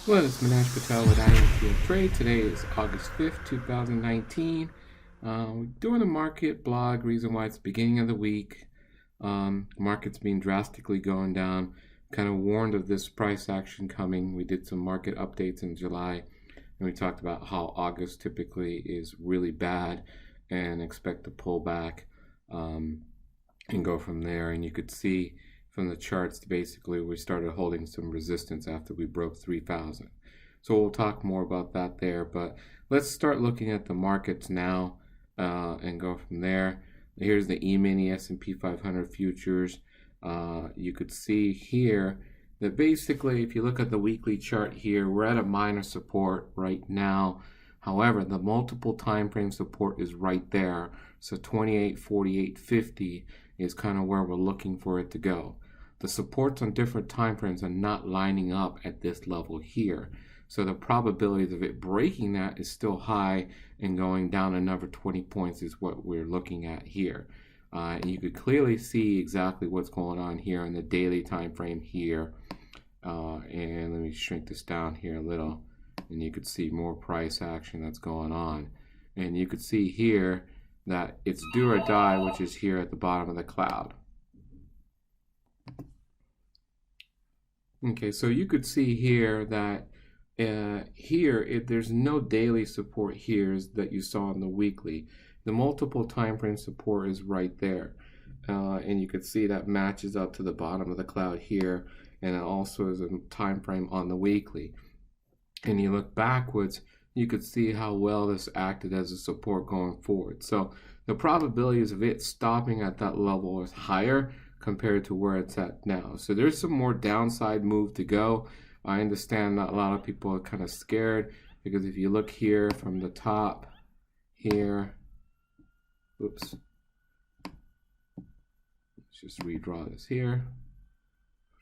Well, it's Manish Patel with IMTF Trade. Today is August 5th, 2019. We're doing a market blog, reason why it's the beginning of the week. Market's been drastically going down. Kind of warned of this price action coming. We did some market updates in July, and we talked about how August typically is really bad and expect to pull back and go from there. And you could see from the charts, basically we started holding some resistance after we broke 3,000. So we'll talk more about that there, but let's start looking at the markets now and go from there. Here's the E-mini S&P 500 futures. You could see here that basically if you look at the weekly chart here, we're at a minor support right now. However, the multiple time frame support is right there. So 28, 48, 50 is kind of where we're looking for it to go. The supports on different time frames are not lining up at this level here. So the probability of it breaking that is still high, and going down another 20 points is what we're looking at here. And you could clearly see exactly what's going on here in the daily time frame here. And let me shrink this down here a little, and you could see more price action that's going on. And you could see here that it's do or die, which is here at the bottom of the cloud. Okay, so you could see here that there's no daily support here that you saw in the weekly. The multiple time frame support is right there. And you could see that matches up to the bottom of the cloud here, and it also is a time frame on the weekly. And you look backwards, you could see how well this acted as a support going forward. So the probabilities of it stopping at that level is higher compared to where it's at now. So there's some more downside move to go. I understand that a lot of people are kind of scared, because if you look here from the top here, oops, let's just redraw this here.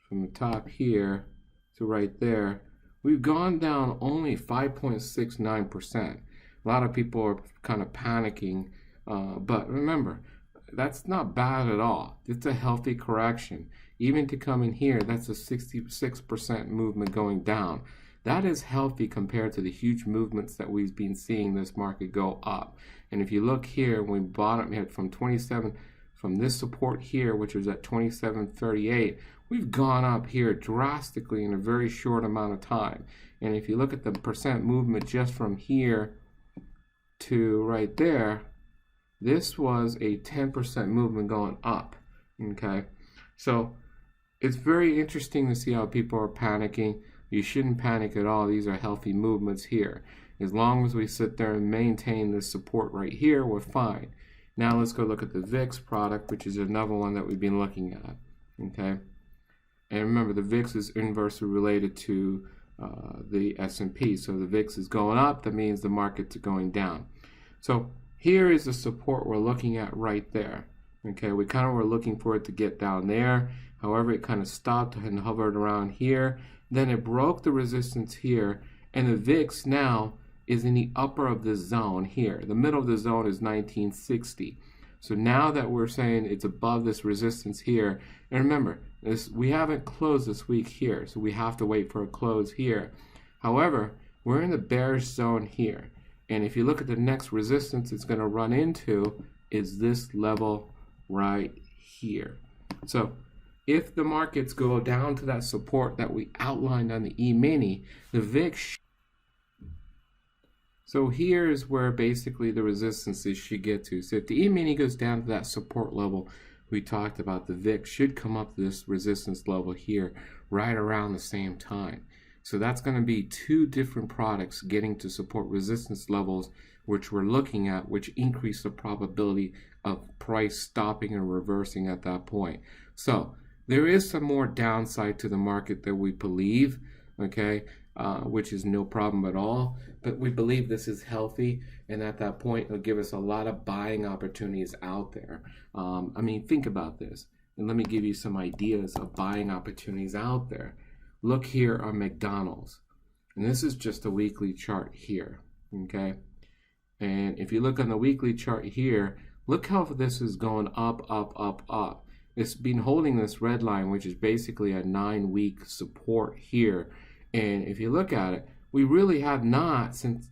From the top here to right there, we've gone down only 5.69%. A lot of people are kind of panicking, but remember, that's not bad at all. It's a healthy correction. Even to come in here, that's a 66% movement going down. That is healthy compared to the huge movements that we've been seeing this market go up. And if you look here, when we bottom hit from 27, from this support here, which was at 27.38, we've gone up here drastically in a very short amount of time. And if you look at the percent movement just from here to right there, this was a 10% movement going up. Okay, so it's very interesting to see how people are panicking. You shouldn't panic at all. These are healthy movements here. As long as we sit there and maintain this support right here, we're fine. Now let's go look at the VIX product, which is another one that we've been looking at. Okay, and remember, the VIX is inversely related to the S&P. So the VIX is going up, that means the markets are going down. So here is the support we're looking at right there. Okay, we kind of were looking for it to get down there. However, it kind of stopped and hovered around here. Then it broke the resistance here, and the VIX now is in the upper of this zone here. The middle of the zone is 1960. So now that we're saying it's above this resistance here, and remember, we haven't closed this week here, so we have to wait for a close here. However, we're in the bearish zone here. And if you look at the next resistance it's going to run into is this level right here. So if the markets go down to that support that we outlined on the E-mini, the VIX. So here's where basically the resistances should get to. So if the E-mini goes down to that support level we talked about, the VIX should come up to this resistance level here right around the same time. So that's going to be two different products getting to support resistance levels, which we're looking at, which increase the probability of price stopping and reversing at that point. So there is some more downside to the market that we believe, okay, which is no problem at all. But we believe this is healthy, and at that point, it'll give us a lot of buying opportunities out there. I mean, think about this, and let me give you some ideas of buying opportunities out there. Look here on McDonald's, and this is just a weekly chart here, okay? And if you look on the weekly chart here, look how this is going up, up, up, up. It's been holding this red line, which is basically a 9-week support here, And if you look at it, we really have not since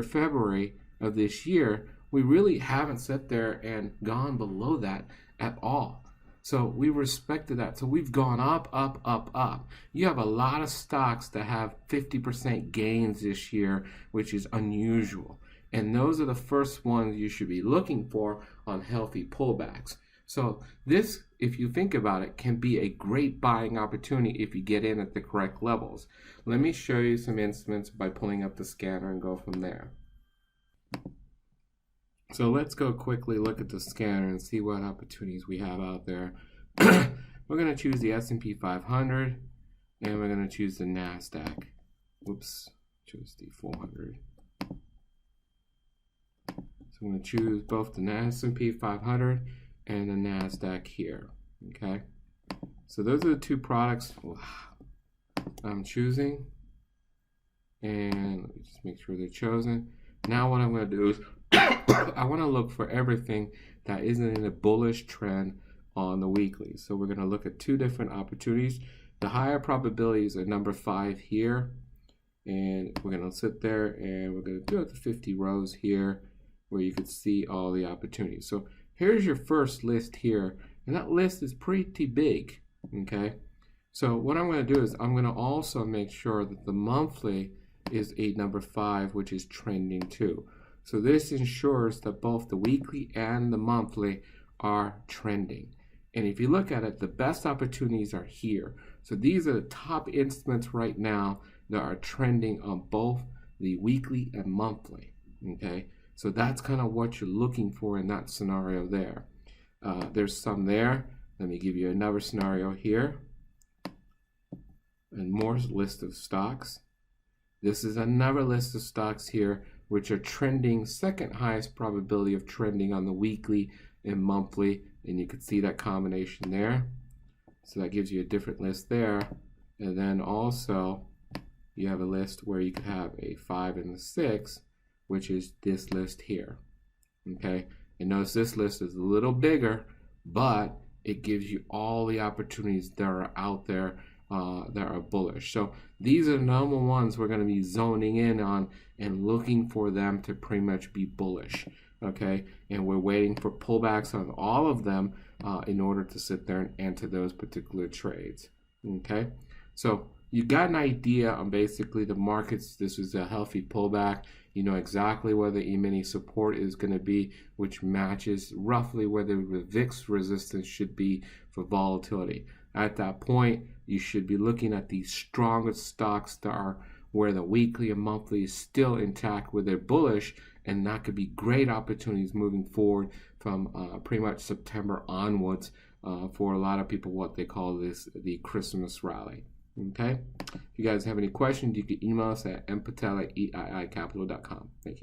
February of this year, we really haven't sat there and gone below that at all. So we respected that. So we've gone up, up, up, up. You have a lot of stocks that have 50% gains this year, which is unusual. And those are the first ones you should be looking for on healthy pullbacks. So this, if you think about it, can be a great buying opportunity if you get in at the correct levels. Let me show you some instruments by pulling up the scanner and go from there. So let's go quickly look at the scanner and see what opportunities we have out there. We're going to choose the S&P 500 and we're going to choose the NASDAQ. Whoops, choose the 400. So I'm going to choose both the S&P 500 and the NASDAQ here. Okay, so those are the two products I'm choosing. And let me just make sure they're chosen. Now what I'm going to do is I want to look for everything that isn't in a bullish trend on the weekly. So we're going to look at two different opportunities. The higher probabilities are number 5 here. And we're going to sit there and we're going to do it the 50 rows here where you can see all the opportunities. So here's your first list here. And that list is pretty big. Okay. So what I'm going to do is I'm going to also make sure that the monthly is a number 5, which is trending too. So this ensures that both the weekly and the monthly are trending. And if you look at it, the best opportunities are here. So these are the top instruments right now that are trending on both the weekly and monthly. Okay, so that's kind of what you're looking for in that scenario there. There's some there. Let me give you another scenario here. And more list of stocks. This is another list of stocks here which are trending, second highest probability of trending on the weekly and monthly, and you can see that combination there. So that gives you a different list there. And then also you have a list where you could have a 5 and a 6, which is this list here. Okay, and notice this list is a little bigger, but it gives you all the opportunities that are out there that are bullish. So these are the number ones we're going to be zoning in on and looking for them to pretty much be bullish. Okay, and we're waiting for pullbacks on all of them in order to sit there and enter those particular trades. Okay, so you got an idea on basically the markets. This is a healthy pullback. You know exactly where the E-mini support is going to be, which matches roughly where the VIX resistance should be for volatility. At that point, you should be looking at the strongest stocks that are where the weekly and monthly is still intact, where they're bullish, and that could be great opportunities moving forward from pretty much September onwards for a lot of people, what they call the Christmas rally. Okay, if you guys have any questions, you can email us at mpatel@eiicapital.com. Thank you.